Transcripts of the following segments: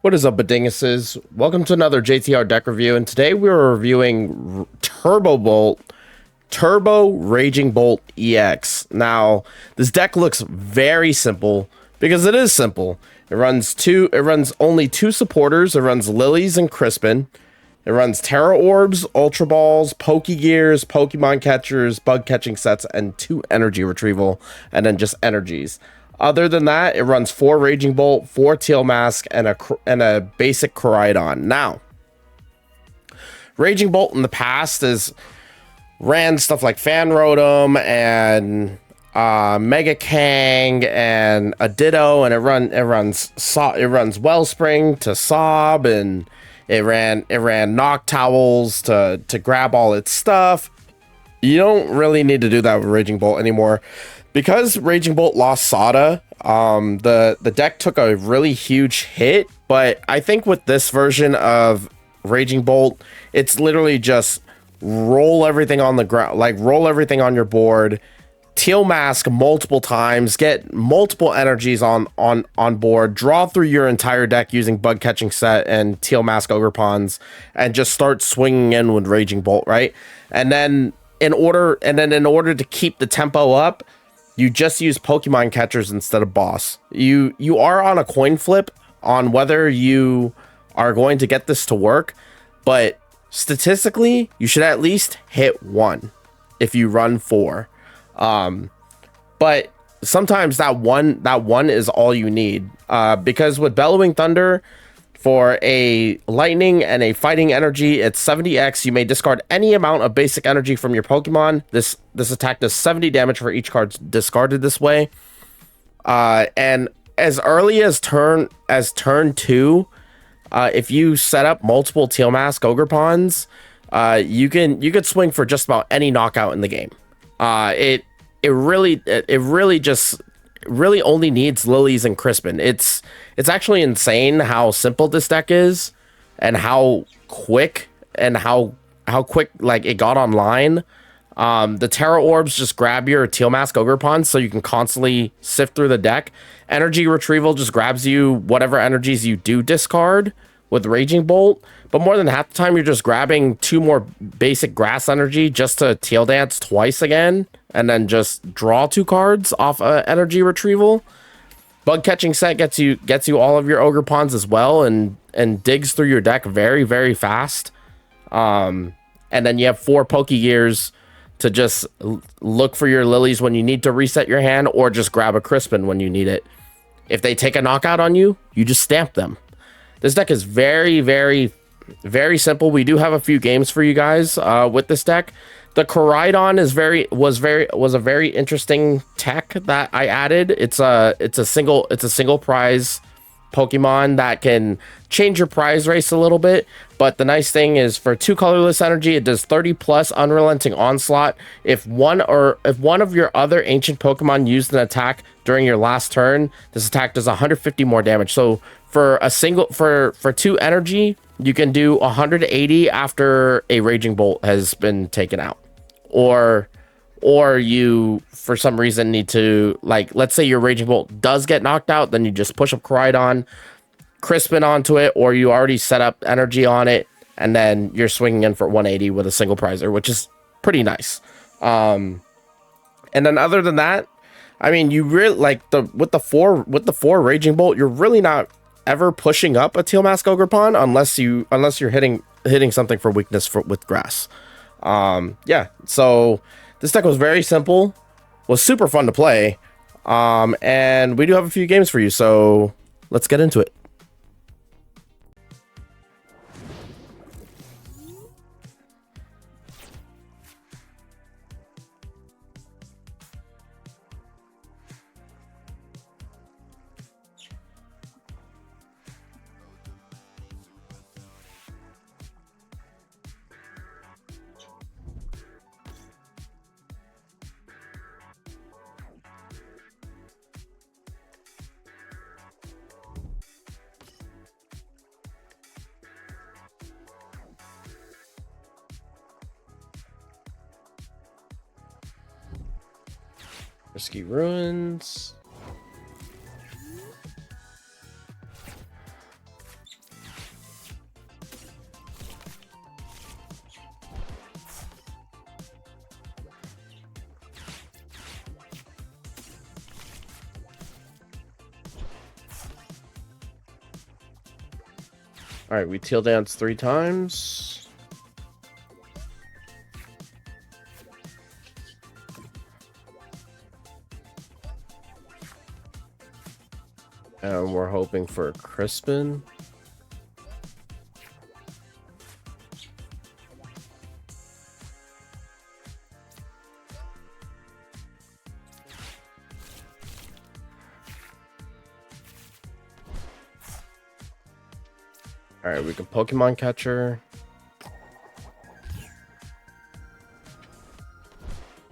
What is up, Badinguses? Welcome to another JTR deck review, and today we're reviewing Turbo Bolt, Turbo Raging Bolt EX. Now, this deck looks very simple because it is simple. It runs only two supporters. It runs Lilies and Crispin. It runs Terra Orbs, Ultra Balls, Pokegears, Pokemon Catchers, Bug Catching Sets, and 2 Energy Retrieval, and then just energies. Other than that, it runs 4 Raging Bolt, 4 Teal Mask, and a basic Koraidon. Now, Raging Bolt in the past ran stuff like Fan Rotom and Mega Kang and a Ditto, and it runs Wellspring to Sob, and it ran Noctowls to grab all its stuff. You don't really need to do that with Raging Bolt anymore. Because Raging Bolt lost Sada, the deck took a really huge hit, but I think with this version of Raging Bolt, it's literally just roll everything on the ground, like roll everything on your board, Teal Mask multiple times, get multiple energies on board, draw through your entire deck using Bug Catching Set and Teal Mask Ogerpons, and just start swinging in with Raging Bolt, right? And then in order to keep the tempo up, you just use Pokemon Catchers instead of Boss. You are on a coin flip on whether you are going to get this to work, but statistically, you should at least hit 1 if you run 4. But sometimes that one is all you need. Because with Bellowing Thunder, for a lightning and a fighting energy, it's 70x. You may discard any amount of basic energy from your Pokemon. This attack does 70 damage for each card discarded this way. And as early as turn 2, if you set up multiple Teal Mask Ogerpons, you could swing for just about any knockout in the game. It really only needs Lilies and Crispin. It's actually insane how simple this deck is, and how quick like it got online. The Terra Orbs just grab your Teal Mask Ogerpon so you can constantly sift through the deck. Energy Retrieval just grabs you whatever energies you do discard with Raging Bolt, but more than half the time you're just grabbing 2 more basic grass energy just to Tail Dance twice again, and then just draw 2 cards off Energy Retrieval. Bug Catching Set gets you all of your Ogerpons as well, and digs through your deck very, very fast. And then you have 4 Pokegears to just look for your Lilies when you need to reset your hand, or just grab a Crispin when you need it. If they take a knockout on you, you just stamp them. This deck is very, very, very simple. We do have a few games for you guys with this deck. The Koraidon was a very interesting tech that I added. It's a single prize Pokemon that can change your prize race a little bit. But the nice thing is, for 2 colorless energy, it does 30 plus Unrelenting Onslaught. If one of your other ancient Pokemon used an attack during your last turn, this attack does 150 more damage. So for 2 energy, you can do 180 after a Raging Bolt has been taken out. Or you, for some reason, need to, like, let's say your Raging Bolt does get knocked out, then you just push up Koraidon, Crispin onto it, or you already set up energy on it, and then you're swinging in for 180 with a single prizer, which is pretty nice. And then other than that, I mean, you really, like, with the four Raging Bolt, you're really not ever pushing up a Teal Mask Ogerpon unless you're hitting something for weakness with grass. Yeah, so this deck was very simple, was super fun to play, and we do have a few games for you, so let's get into it. Risky Ruins. All right, we teal dance 3 times. And we're hoping for Crispin. All right, we can Pokemon Catcher.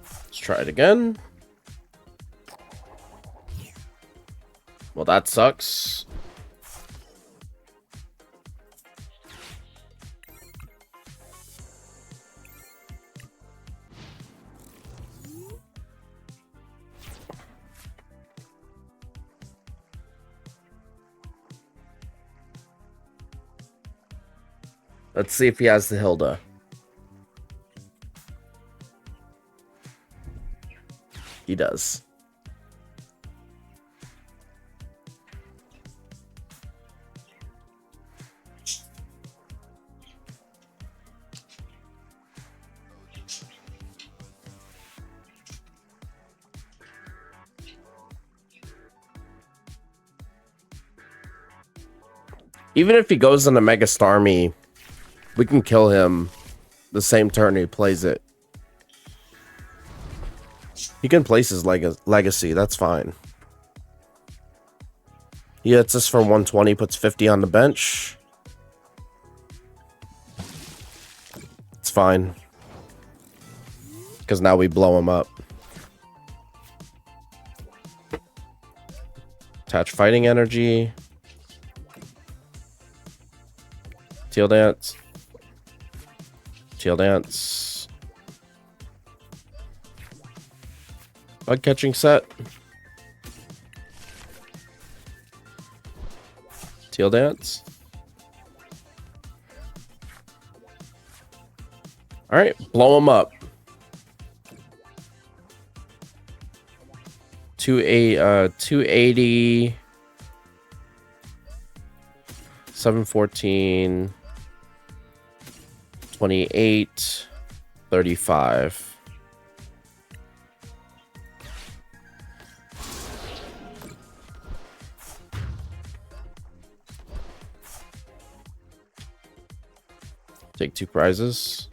Let's try it again. Well, that sucks. Let's see if he has the Hilda. He does. Even if he goes into Mega Starmie, we can kill him the same turn he plays it. He can place his legacy. That's fine. He hits us for 120, puts 50 on the bench. It's fine. Because now we blow him up. Attach fighting energy. Teal dance. Teal dance. Bug catching set. Teal dance. All right, blow him up. 280, 714, 28, 35. Take 2 prizes.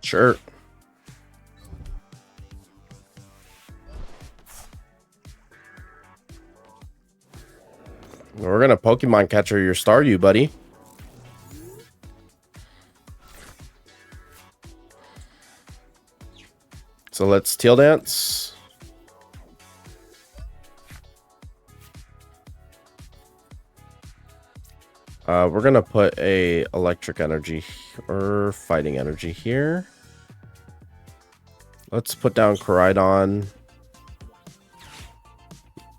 Sure. We're gonna Pokemon Catcher your Staryu, buddy. So let's Teal Dance. We're gonna put a electric energy or fighting energy here. Let's put down Koraidon.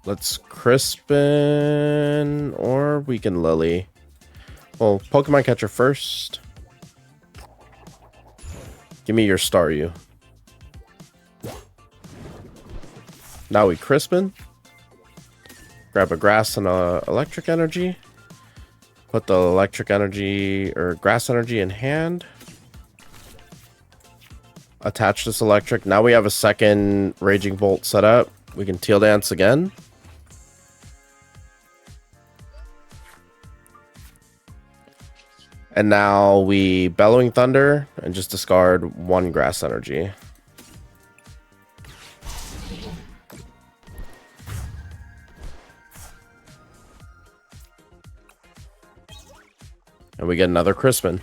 Let's Crispin, or we can Lily. Well, Pokemon Catcher first. Give me your Staryu. Now we Crispin. Grab a grass and a electric energy. Put the electric energy or grass energy in hand. Attach this electric. Now we have a second Raging Bolt set up. We can Teal Dance again. And now we Bellowing Thunder and just discard 1 grass energy. And we get another Crispin.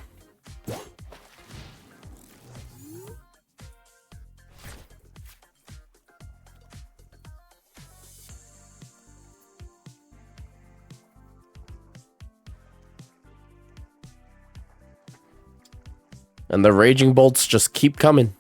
And the Raging Bolts just keep coming.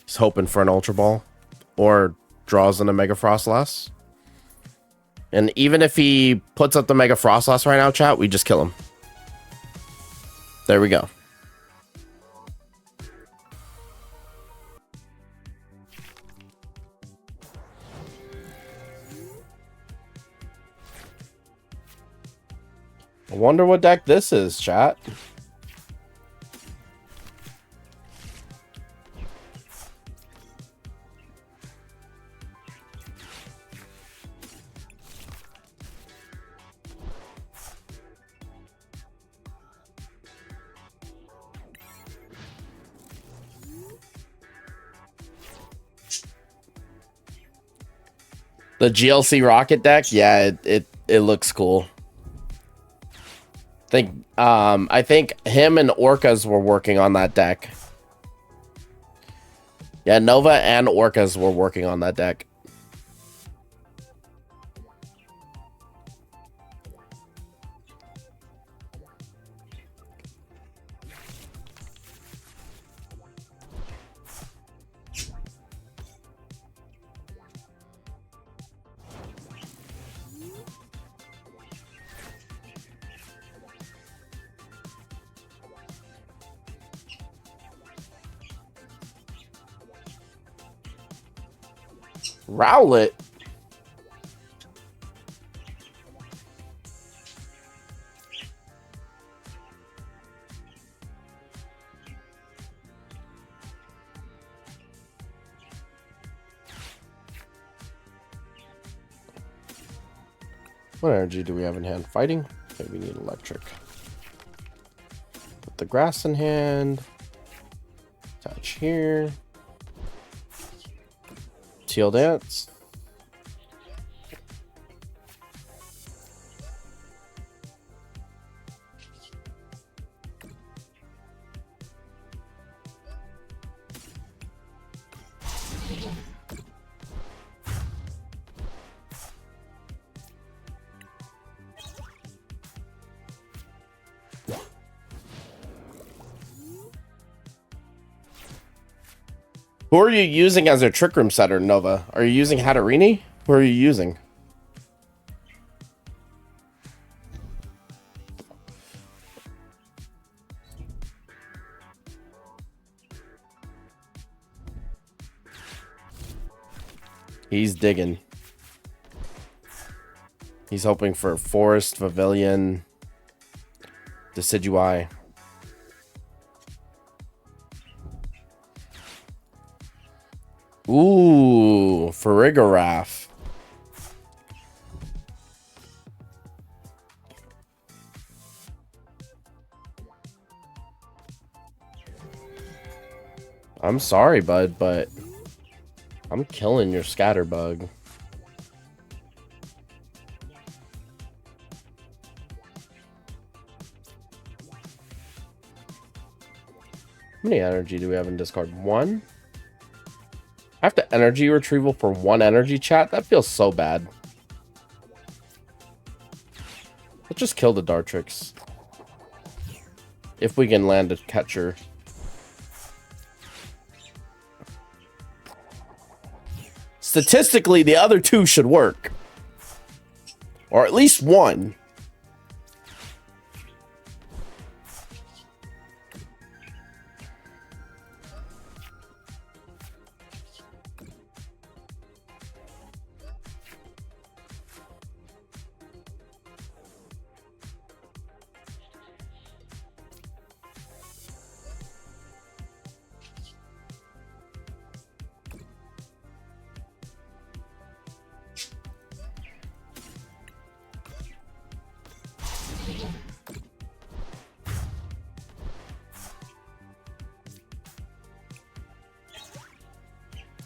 He's hoping for an Ultra Ball. Or draws in a Mega Frostlass. And even if he puts up the Mega Frostlass right now, chat, we just kill him. There we go. I wonder what deck this is, chat. The GLC Rocket deck, yeah, it looks cool. I think him and Orcas were working on that deck. Yeah, Nova and Orcas were working on that deck. Rowlet. What energy do we have in hand? Fighting? Okay, we need electric. Put the grass in hand. Attach here. Teal Dance. Who are you using as a Trick Room setter, Nova? Are you using Hatterini? Who are you using? He's digging. He's hoping for Forest, Pavilion, Decidueye. Ooh, Farigiraf. I'm sorry, bud, but I'm killing your Scatterbug. How many energy do we have in discard? 1? I have to energy retrieval for 1 energy, chat? That feels so bad. Let's just kill the Dartrix. If we can land a catcher. Statistically, the other 2 should work. Or at least 1.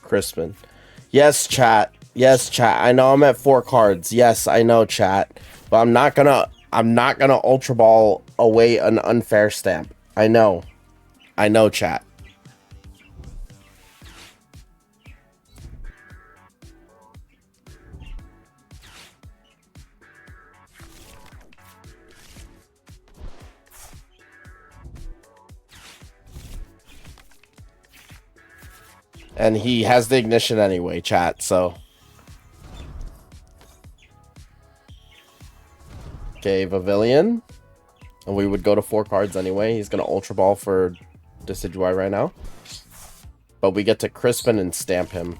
Crispin. Yes, chat. Yes, chat. I know I'm at 4 cards. Yes, I know, chat. But I'm not gonna Ultra Ball away an unfair stamp. I know. I know, chat. And he has the ignition anyway, chat, so. Okay, Pavilion. And we would go to 4 cards anyway. He's going to Ultra Ball for Decidueye right now. But we get to Crispin and stamp him.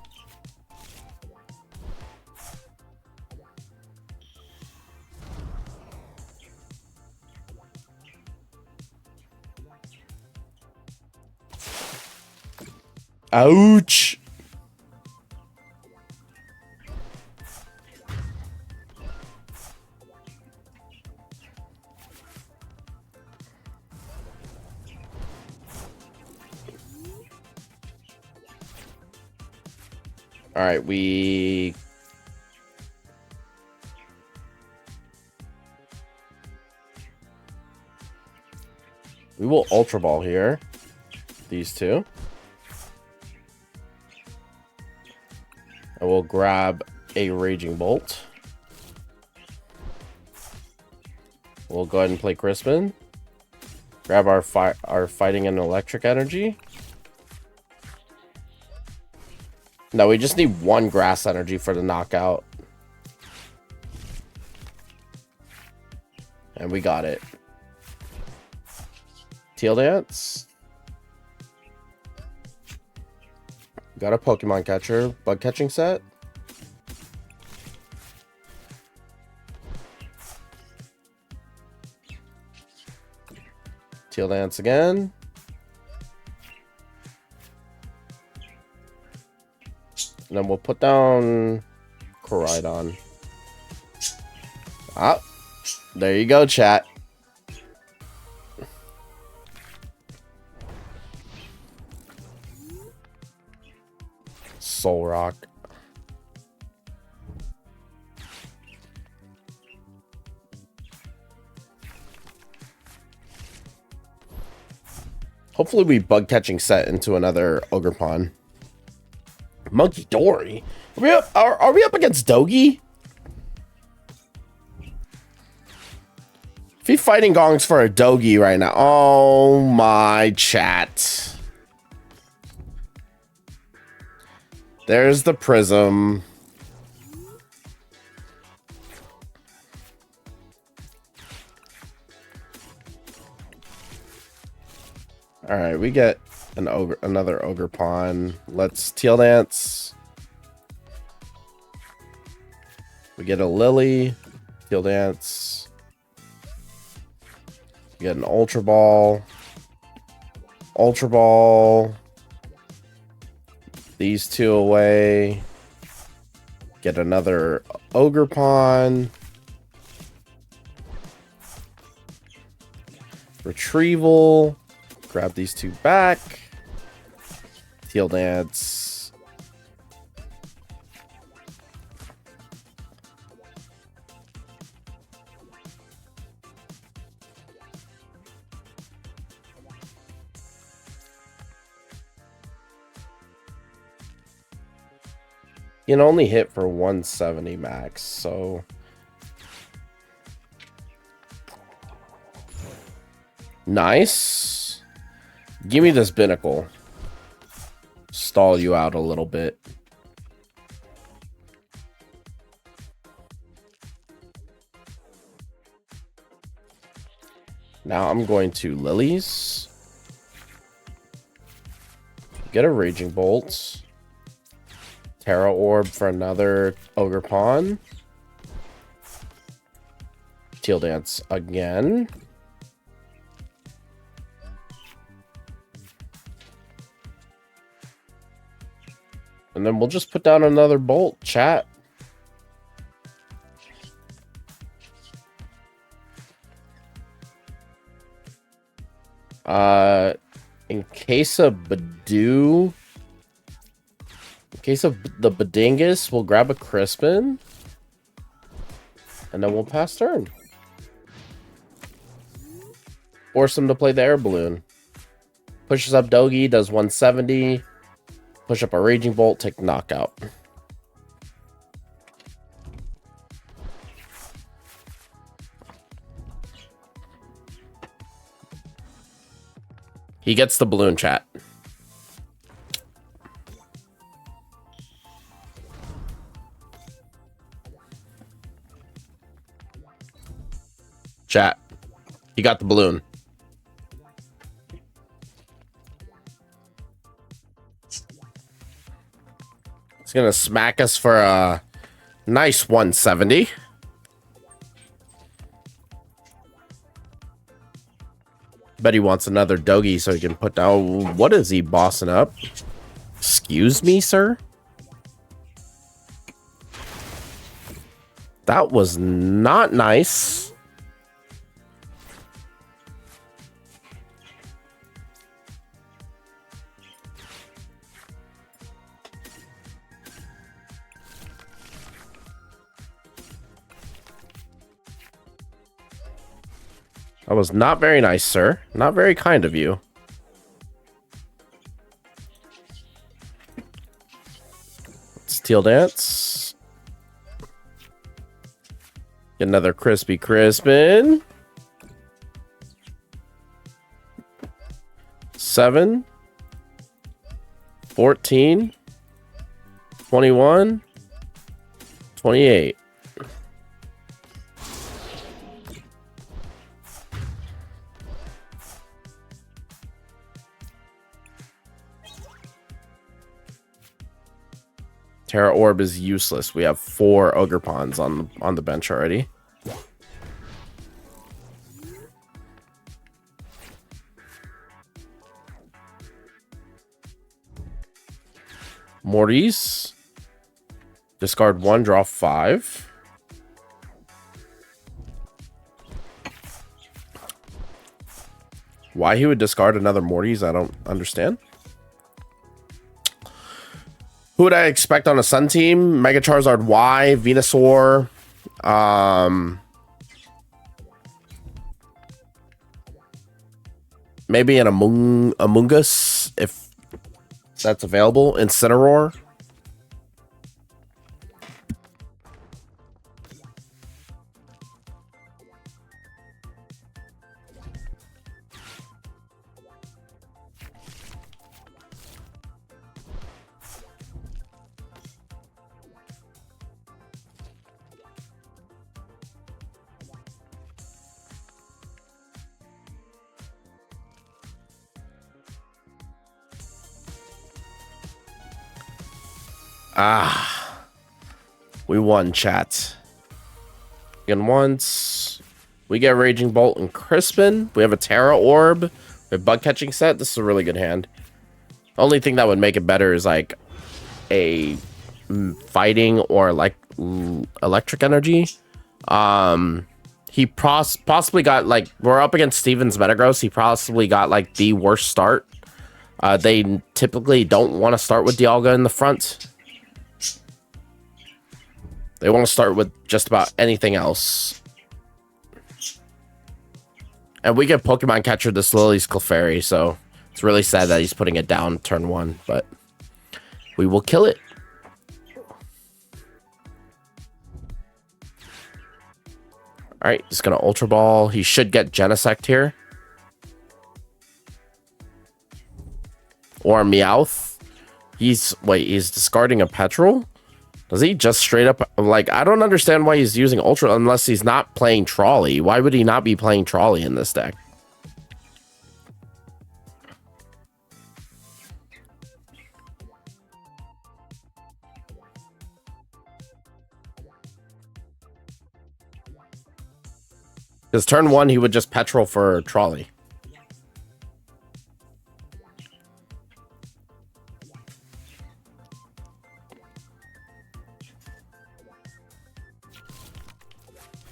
Ouch! All right, we will Ultra Ball here. These two. And we'll grab a Raging Bolt. We'll go ahead and play Crispin. Grab our Fighting and Electric Energy. No, we just need 1 Grass Energy for the knockout. And we got it. Teal Dance. Got a Pokemon Catcher. Bug Catching set. Teal Dance again. And then we'll put down Koraidon. Ah, there you go, chat. Soul Rock. Hopefully we bug catching set into another Ogerpon. Monkey Dory? Are we up against Dogi? If he fighting gongs for a Dogi right now. Oh my chat. There's the Prism. All right, we get another Ogerpon. Let's Teal Dance. We get a Lily. Teal Dance. We get an Ultra Ball. Ultra Ball. These 2 away. Get another Ogerpon. Retrieval. Grab these 2 back. Teal Dance. You can only hit for 170 max, so nice. Give me this Binnacle. Stall you out a little bit. Now I'm going to Lilies. Get a Raging Bolt. Terra Orb for another Ogerpon. Teal Dance again. And then we'll just put down another Bolt, chat. In case of Badoo, in case of the Badingus, we'll grab a Crispin. And then we'll pass turn. Force him to play the Air Balloon. Pushes up Dogi, does 170. Push up a Raging Bolt, take the knockout. He gets the balloon, chat. Chat. He got the balloon. He's gonna smack us for a nice 170. Bet he wants another Dogi so he can put down. What is he bossing up? Excuse me, sir? That was not nice. That was not very nice, sir. Not very kind of you. Steel Dance. Get another Crispy Crispin. 7. 14. 21. 28. Terra Orb is useless. We have 4 Ogerpons on the bench already. Mortis. Discard 1, draw 5. Why he would discard another Mortis, I don't understand. Who would I expect on a Sun team? Mega Charizard Y, Venusaur, maybe an Among Us if that's available. Incineroar. We won, chat. Again once. We get Raging Bolt and Crispin. We have a Terra Orb. We have Bug Catching Set. This is a really good hand. Only thing that would make it better is like a fighting or like electric energy. He possibly got like, we're up against Steven's Metagross. He possibly got like the worst start. They typically don't want to start with Dialga in the front. They want to start with just about anything else. And we get Pokemon Catcher this Lily's Clefairy, so it's really sad that he's putting it down turn 1, but we will kill it. Alright, just gonna Ultra Ball. He should get Genesect here. Or Meowth. He's discarding a Petrol? Does he just straight up, like, I don't understand why he's using Ultra unless he's not playing Trolley. Why would he not be playing Trolley in this deck? Because turn 1, he would just Petrol for Trolley.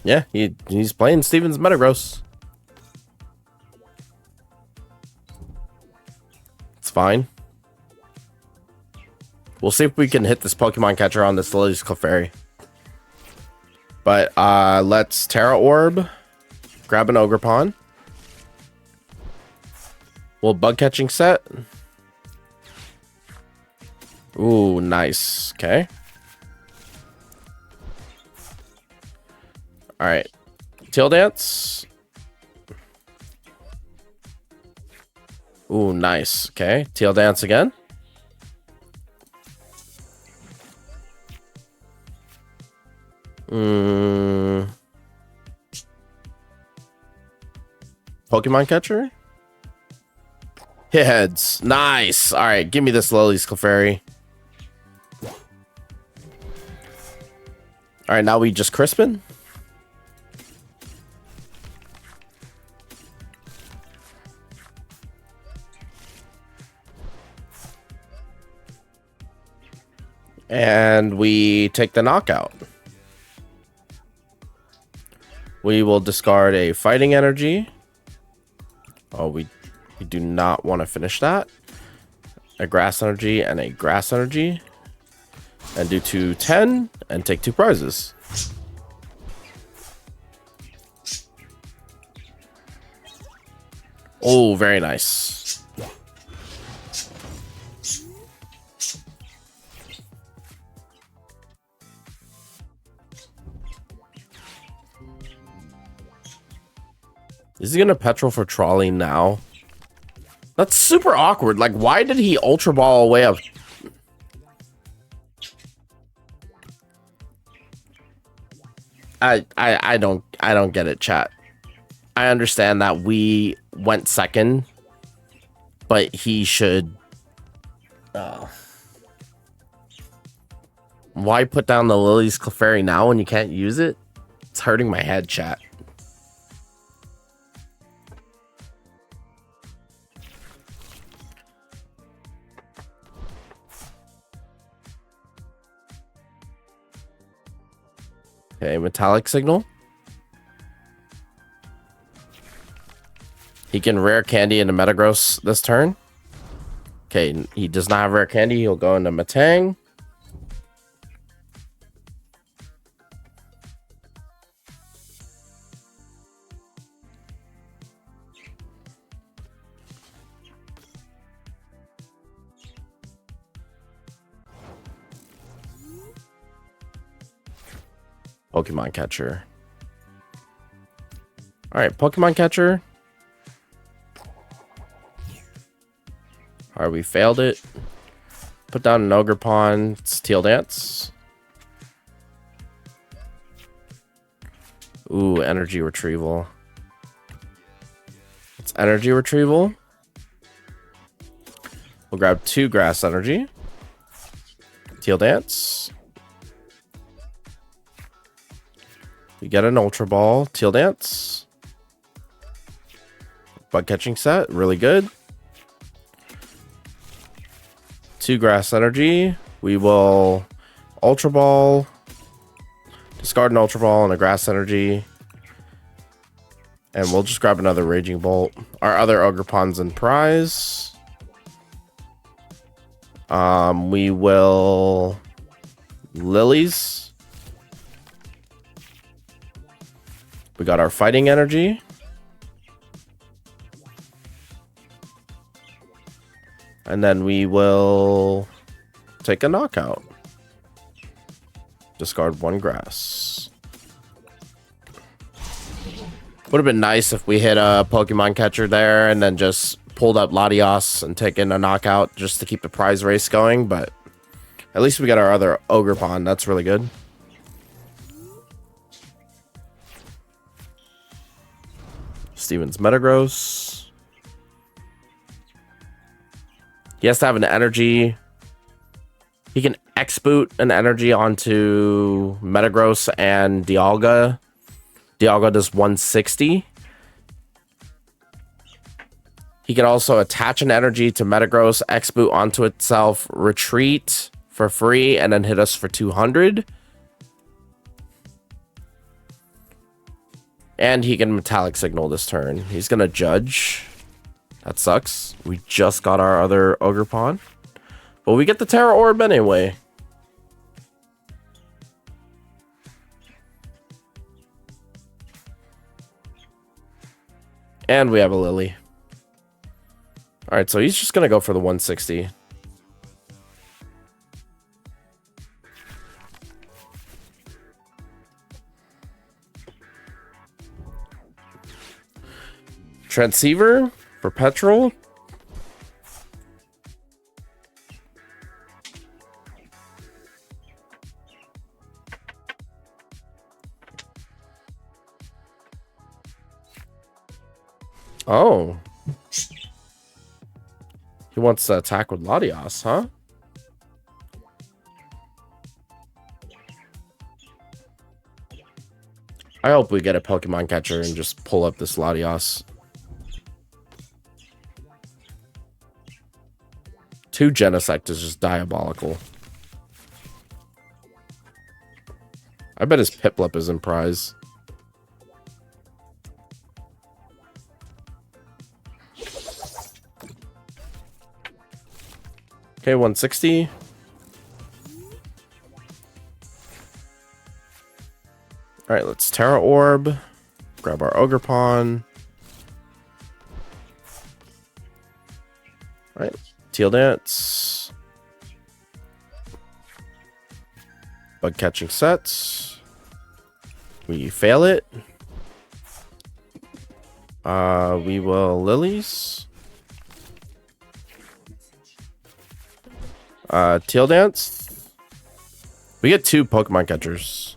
Yeah, he's playing Steven's Metagross. It's fine. We'll see if we can hit this Pokemon Catcher on this Lily's Clefairy. But let's Terra Orb. Grab an Ogerpon. We'll Bug Catching Set. Ooh, nice. Okay. All right, Tail Dance. Ooh, nice. Okay, Tail Dance again. Pokemon catcher. Hit heads. Nice. All right, give me this Lily's Clefairy. All right, now we just Crispin. And we take the knockout. We will discard a fighting energy. Oh, we do not want to finish that. A grass energy and a grass energy. And do 210 and take 2 prizes. Oh, very nice. Is he gonna petrol for trolley now? That's super awkward. Like, why did he Ultra Ball way up? I don't get it, chat. I understand that we went second, but he should. Why put down the Lily's Clefairy now when you can't use it? It's hurting my head, chat. Okay, Metallic Signal. He can rare candy into Metagross this turn. Okay, he does not have rare candy. He'll go into Metang. Pokemon catcher. All right, Pokemon catcher. All right, we failed it. Put down an Ogerpon. It's Teal Dance. Ooh, energy retrieval. It's energy retrieval. We'll grab 2 grass energy. Teal Dance. We get an Ultra Ball. Teal Dance. Bug catching set. Really good. 2 grass energy. We will Ultra Ball. Discard an Ultra Ball and a grass energy. And we'll just grab another Raging Bolt. Our other Ogerpon's in prize. We will Lilies. We got our fighting energy. And then we will take a knockout. Discard 1 grass. Would have been nice if we hit a Pokemon catcher there and then just pulled up Latios and taken a knockout just to keep the prize race going, but at least we got our other Ogerpon. That's really good. Steven's Metagross. He has to have an energy. He can X-boot an energy onto Metagross and Dialga. Dialga does 160. He can also attach an energy to Metagross, X-boot onto itself, retreat for free, and then hit us for 200. And he can Metallic Signal this turn. He's going to Judge. That sucks. We just got our other Ogerpon. But we get the Terra Orb anyway. And we have a Lily. Alright, so he's just going to go for the 160. Transceiver for Petrol. Oh. He wants to attack with Latios, huh? I hope we get a Pokemon catcher and just pull up this Latios. 2 Genesect is just diabolical. I bet his Piplup is in prize. Okay, 160. All right, let's Terra Orb. Grab our Ogerpon. All right, Teal Dance. Bug catching sets. We fail it. We will Lilies. Teal Dance. We get 2 Pokemon catchers.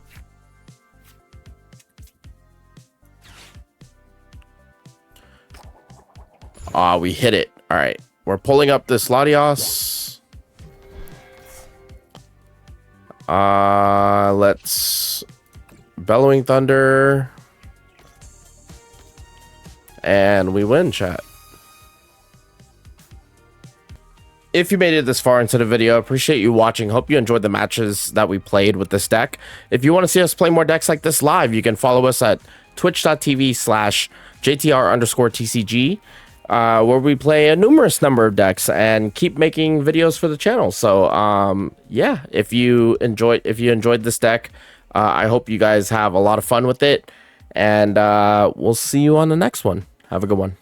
We hit it. All right. We're pulling up this Latios. Let's Bellowing Thunder. And we win, chat. If you made it this far into the video, appreciate you watching. Hope you enjoyed the matches that we played with this deck. If you want to see us play more decks like this live, you can follow us at twitch.tv/JTR_TCG. Where we play a numerous number of decks and keep making videos for the channel. So yeah, if you enjoyed this deck, I hope you guys have a lot of fun with it, and we'll see you on the next one. Have a good one.